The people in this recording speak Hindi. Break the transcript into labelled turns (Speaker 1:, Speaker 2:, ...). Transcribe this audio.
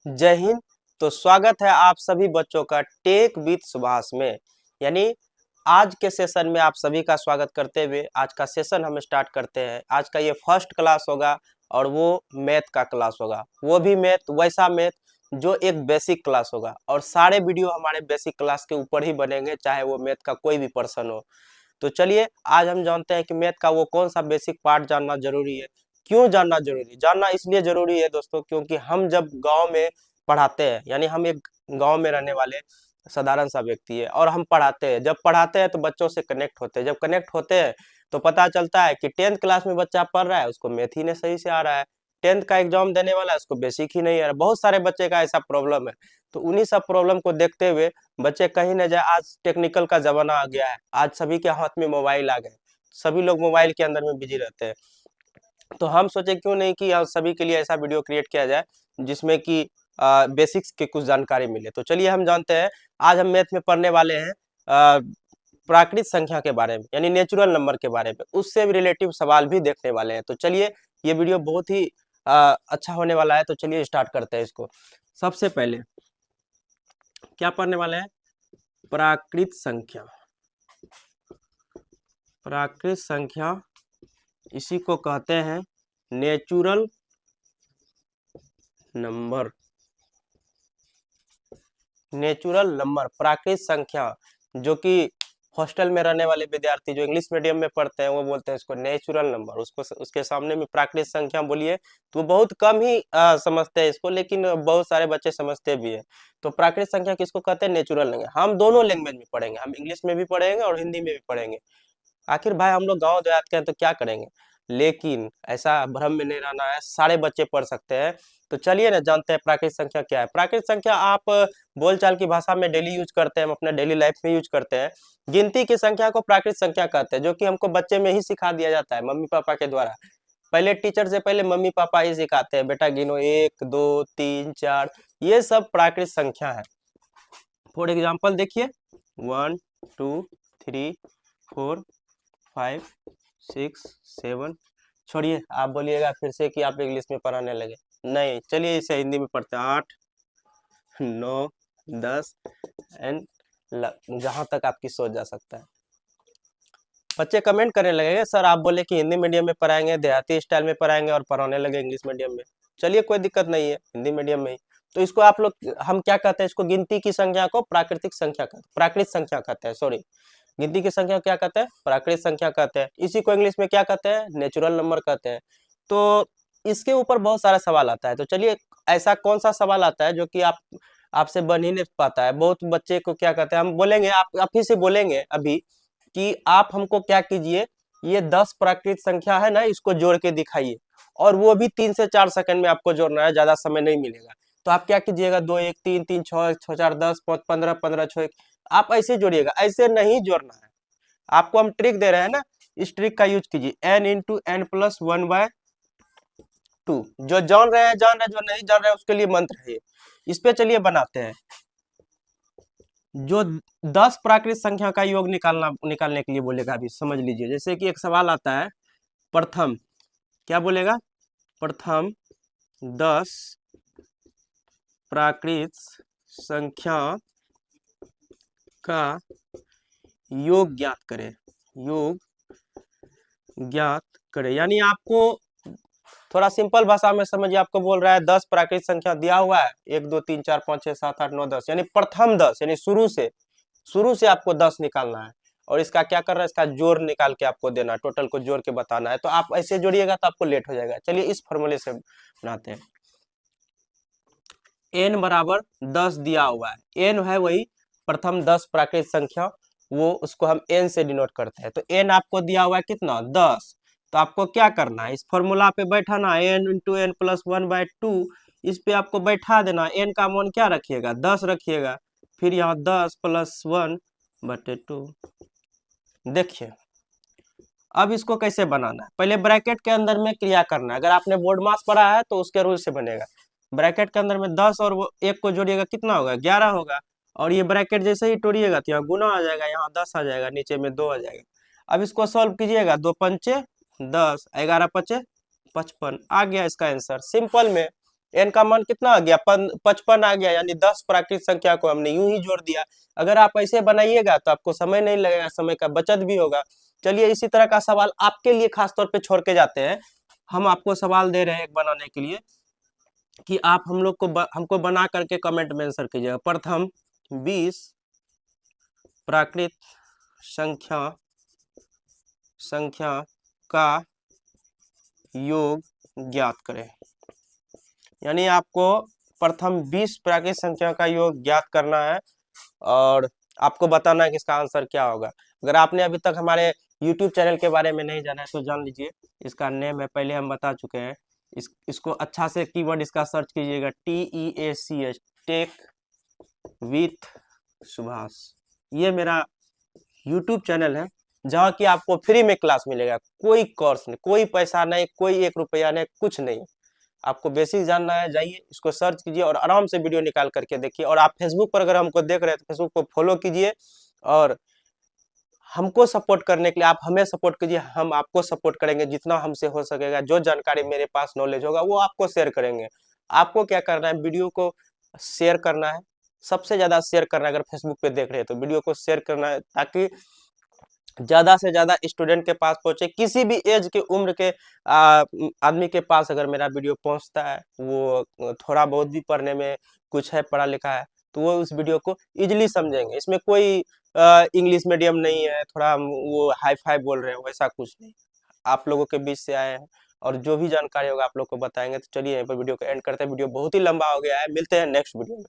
Speaker 1: जय हिंद। तो स्वागत है आप सभी बच्चों का टेक विद सुभाष में। यानी आज के सेशन में आप सभी का स्वागत करते हुए आज का सेशन हम स्टार्ट करते हैं। आज का ये फर्स्ट क्लास होगा और वो मैथ का क्लास होगा, वो भी मैथ, वैसा मैथ जो एक बेसिक क्लास होगा। और सारे वीडियो हमारे बेसिक क्लास के ऊपर ही बनेंगे, चाहे वो मैथ का कोई भी पर्सन हो। तो चलिए आज हम जानते हैं कि मैथ का वो कौन सा बेसिक पार्ट जानना जरूरी है। क्यों जानना जरूरी, जानना इसलिए जरूरी है दोस्तों क्योंकि हम जब गांव में पढ़ाते हैं, यानी हम एक गांव में रहने वाले साधारण सा व्यक्ति है और हम पढ़ाते हैं। जब पढ़ाते हैं तो बच्चों से कनेक्ट होते हैं, जब कनेक्ट होते हैं तो पता चलता है कि 10th क्लास में बच्चा पढ़ रहा है, उसको मैथ ही नहीं सही से आ रहा है। 10th का एग्जाम देने वाला है, उसको बेसिक ही नहीं आ रहा है। बहुत सारे बच्चे का ऐसा प्रॉब्लम है। तो उन्हीं सब प्रॉब्लम को देखते हुए बच्चे कहीं न जाए, आज टेक्निकल का जमाना आ गया है, आज सभी के हाथ में मोबाइल आ गए, सभी लोग मोबाइल के अंदर में बिजी रहते हैं। तो हम सोचे क्यों नहीं कि आप सभी के लिए ऐसा वीडियो क्रिएट किया जाए जिसमें कि बेसिक्स की कुछ जानकारी मिले। तो चलिए हम जानते हैं, आज हम मैथ में पढ़ने वाले हैं प्राकृत संख्या के बारे में, यानी नेचुरल नंबर के बारे में, उससे भी रिलेटिव सवाल भी देखने वाले हैं। तो चलिए ये वीडियो बहुत ही अच्छा होने वाला है। तो चलिए स्टार्ट करते हैं इसको। सबसे पहले क्या पढ़ने वाले हैं? प्राकृत संख्या। प्राकृत संख्या इसी को कहते हैं नेचुरल नंबर। नेचुरल नंबर, प्राकृत संख्या, जो कि हॉस्टल में रहने वाले विद्यार्थी जो इंग्लिश मीडियम में पढ़ते हैं वो बोलते हैं इसको नेचुरल नंबर। उसको उसके सामने में प्राकृत संख्या बोलिए तो बहुत कम ही समझते हैं इसको, लेकिन बहुत सारे बच्चे समझते भी है। तो प्राकृत संख्या किसको कहते हैं? Natural number. हम दोनों लैंग्वेज में पढ़ेंगे, हम इंग्लिश में भी पढ़ेंगे और हिंदी में भी पढ़ेंगे। आखिर भाई हम लोग गांव देहात के हैं तो क्या करेंगे, लेकिन ऐसा भ्रम में नहीं रहना है, सारे बच्चे पढ़ सकते हैं। तो चलिए ना जानते हैं प्राकृत संख्या क्या है। प्राकृत संख्या आप बोलचाल की भाषा में डेली यूज करते हैं, हम अपने डेली लाइफ में यूज करते हैं। गिनती की संख्या को प्राकृत संख्या कहते हैं, जो कि हमको बच्चे में ही सिखा दिया जाता है मम्मी पापा के द्वारा। पहले टीचर से पहले मम्मी पापा ही सिखाते हैं, बेटा गिनो 1 2 3 4, ये सब प्राकृत संख्या है। फॉर एग्जाम्पल देखिए 1 2 3 4 5 6 7। छोड़िए, आप बोलिएगा फिर से कि आप इंग्लिश में पढ़ाने लगे। नहीं, चलिए इसे हिंदी में पढ़ते हैं। 8 9 10 एंड जहां तक आपकी सोच जा सकता है। बच्चे कमेंट करने लगेंगे सर आप बोले कि हिंदी मीडियम में पढ़ाएंगे, देहाती स्टाइल में पढ़ाएंगे और पढ़ाने लगे इंग्लिश मीडियम में। चलिए कोई दिक्कत नहीं है, हिंदी मीडियम में ही। तो इसको आप लोग, हम क्या कहते हैं, इसको गिनती की संख्या को प्राकृतिक संख्या कहते, प्राकृत संख्या कहते हैं। सॉरी, गिनती की संख्या क्या कहते हैं? प्राकृत संख्या कहते हैं। इसी को इंग्लिश में क्या कहते हैं? नेचुरल नंबर कहते हैं। तो इसके ऊपर बहुत सारा सवाल आता है। तो चलिए ऐसा कौन सा सवाल आता है जो कि आपसे बन ही नहीं पाता है। बहुत बच्चे को क्या कहते हैं, हम बोलेंगे, आप ही से बोलेंगे अभी कि आप हमको क्या कीजिए, ये 10 प्राकृत संख्या है ना, इसको जोड़ के दिखाइए। और वो भी 3 से 4 सेकंड में आपको जोड़ना है, ज्यादा समय नहीं मिलेगा। तो आप क्या कीजिएगा, 2 1 3 3 6 6 4 10 5 15 15 6 1, आप ऐसे जोड़िएगा, ऐसे नहीं जोड़ना है। आपको हम ट्रिक दे रहे हैं ना, इस ट्रिक का यूज कीजिए। n into n plus 1/2। जो जान रहे हैं जान रहे हैं, जो नहीं जान रहे हैं उसके लिए मंत्र है ये। इस पे चलिए बनाते हैं। जो 10 प्राकृत संख्या का योग निकालने के लिए बोलेगा, अभी समझ लीजिए। जैसे कि एक सवाल आता है, प्रथम, क्या बोलेगा? प्रथम 10 प्राकृत संख्या का योग ज्ञात करें। योग ज्ञात करें, यानी आपको थोड़ा सिंपल भाषा में समझिए। आपको बोल रहा है 10 प्राकृत संख्या दिया हुआ है, 1 2 3 4 5 6 7 8 9 10, यानी प्रथम 10, यानी शुरू से आपको 10 निकालना है। और इसका क्या कर रहा है, इसका जोड़ निकाल के आपको देना है, टोटल को जोड़ के बताना है। तो आप ऐसे जोड़िएगा तो आपको लेट हो जाएगा। चलिए इस फॉर्मूले से बनाते हैं। n बराबर 10 दिया हुआ है, n है वही प्रथम 10 प्राकृत संख्या, वो उसको हम n से डिनोट करते हैं। तो n आपको दिया हुआ है कितना? 10। तो आपको क्या करना है, इस फॉर्मूला पे बैठाना, n इंटू एन प्लस 1/2, इस पे आपको बैठा देना। n का मान क्या रखिएगा? 10 रखिएगा। फिर यहाँ 10 प्लस 1/2। देखिए अब इसको कैसे बनाना है, पहले ब्रैकेट के अंदर में क्रिया करना है। अगर आपने बोर्ड मास पढ़ा है तो उसके रूल से बनेगा। ब्रैकेट के अंदर में 10 और वो 1 को जोड़िएगा, कितना होगा? 11 होगा। और ये ब्रैकेट जैसे ही तोड़िएगा तो यहाँ गुना आ जाएगा, यहाँ 10 आ जाएगा, नीचे में 2 आ जाएगा। अब इसको सॉल्व कीजिएगा, 2 पंचे 10, 11 पचे 55, आ गया इसका आंसर। सिंपल में n का मान कितना आ गया, 55 आ गया, यानी 10 प्राकृत संख्या को हमने यूं ही जोड़ दिया। अगर आप ऐसे बनाइएगा तो आपको समय नहीं लगेगा, समय का बचत भी होगा। चलिए इसी तरह का सवाल आपके लिए खास तौर पे छोड़ के जाते हैं। हम आपको सवाल दे रहे हैं एक बनाने के लिए, कि आप हम लोग को हमको बना करके कमेंट में आंसर कीजिएगा। प्रथम 20 प्राकृत संख्या संख्या का योग ज्ञात करें। यानी आपको प्रथम 20 प्राकृत संख्या का योग ज्ञात करना है और आपको बताना है कि इसका आंसर क्या होगा। अगर आपने अभी तक हमारे YouTube चैनल के बारे में नहीं जाना है तो जान लीजिए। इसका नेम है, पहले हम बता चुके हैं। इसको अच्छा से कीवर्ड इसका सर्च कीजिएगा, TEACH, टेक विथ सुभाष। ये मेरा YouTube चैनल है जहाँ की आपको फ्री में क्लास मिलेगा, कोई कोर्स नहीं, कोई पैसा नहीं, कोई 1 रुपया नहीं, कुछ नहीं। आपको बेसिक जानना है, जाइए इसको सर्च कीजिए और आराम से वीडियो निकाल करके देखिए। और आप फेसबुक पर अगर हमको देख रहे हैं तो फेसबुक को फॉलो कीजिए और हमको सपोर्ट करने के लिए आप हमें सपोर्ट कीजिए, हम आपको सपोर्ट करेंगे जितना हमसे हो सकेगा। जो जानकारी मेरे पास नॉलेज होगा वो आपको शेयर करेंगे। आपको क्या करना है, वीडियो को शेयर करना है, सबसे ज्यादा शेयर करना है। अगर फेसबुक पे देख रहे हैं तो वीडियो को शेयर करना है, ताकि ज्यादा से ज्यादा स्टूडेंट के पास पहुंचे। किसी भी एज के उम्र के आदमी के पास अगर मेरा वीडियो पहुंचता है, वो थोड़ा बहुत भी पढ़ने में कुछ है, पढ़ा लिखा है, तो वो उस वीडियो को इजीली समझेंगे। इसमें कोई इंग्लिश मीडियम नहीं है, थोड़ा वो हाई फाई बोल रहे हैं, वैसा कुछ नहीं। आप लोगों के बीच से आए हैं और जो भी जानकारी होगा आप लोग को बताएंगे। तो चलिए यहाँ पर वीडियो को एंड करते हैं, वीडियो बहुत ही लंबा हो गया है। मिलते हैं नेक्स्ट वीडियो में।